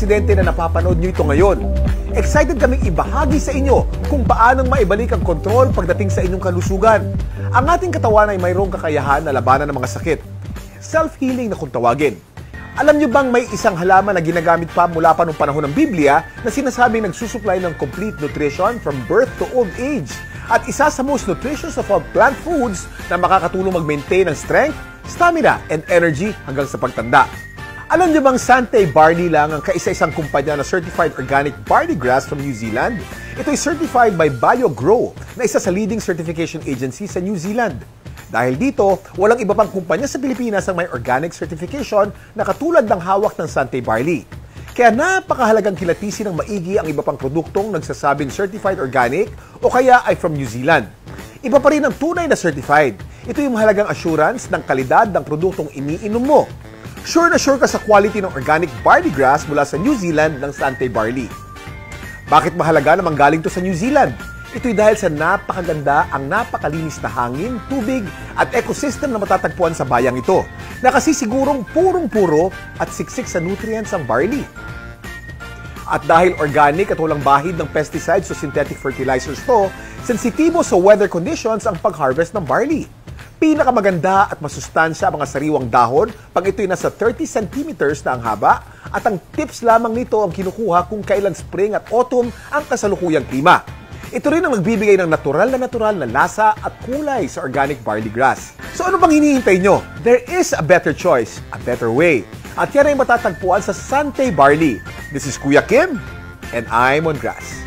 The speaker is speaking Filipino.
presidente na napapanood nyo ito ngayon. Excited kaming ibahagi sa inyo kung paanong maibalik ang kontrol pagdating sa inyong kalusugan. Ang ating katawan ay mayroong kakayahan na labanan ng mga sakit. Self-healing na kung tawagin. Alam nyo bang may isang halaman na ginagamit pa mula pa noong panahon ng Biblia na sinasabing nagsusupply ng complete nutrition from birth to old age? At isa sa most nutritious of all plant foods na makakatulong mag-maintain ng strength, stamina, and energy hanggang sa pagtanda. Alam niyo bang Sante Barley lang ang kaisa-isang kumpanya na certified organic barley grass from New Zealand? Ito ay certified by BioGrow na isa sa leading certification agency sa New Zealand. Dahil dito, walang iba pang kumpanya sa Pilipinas ang may organic certification na katulad ng hawak ng Sante Barley. Kaya napakahalagang kilatisin ng maigi ang iba pang produktong nagsasabing certified organic o kaya ay from New Zealand. Iba pa rin ang tunay na certified. Ito yung mahalagang assurance ng kalidad ng produktong iniinom mo. Sure na sure ka sa quality ng organic barley grass mula sa New Zealand ng Sante Barley. Bakit mahalaga na manggaling to sa New Zealand? Ito'y dahil sa napakaganda ang napakalinis na hangin, tubig at ecosystem na matatagpuan sa bayang ito na kasi sigurong purong-puro at siksik sa nutrients ang barley. At dahil organic at walang bahid ng pesticides o synthetic fertilizers to, sensitibo sa weather conditions ang pag-harvest ng barley. Pinakamaganda at masustansya ang mga sariwang dahon pag ito'y nasa 30 centimeters na ang haba at ang tips lamang nito ang kinukuha kung kailan spring at autumn ang kasalukuyang klima. Ito rin ang magbibigay ng natural na lasa at kulay sa organic barley grass. So ano bang hinihintay nyo? There is a better choice, a better way. At yan ay matatagpuan sa Sante Barley. This is Kuya Kim and I'm on grass.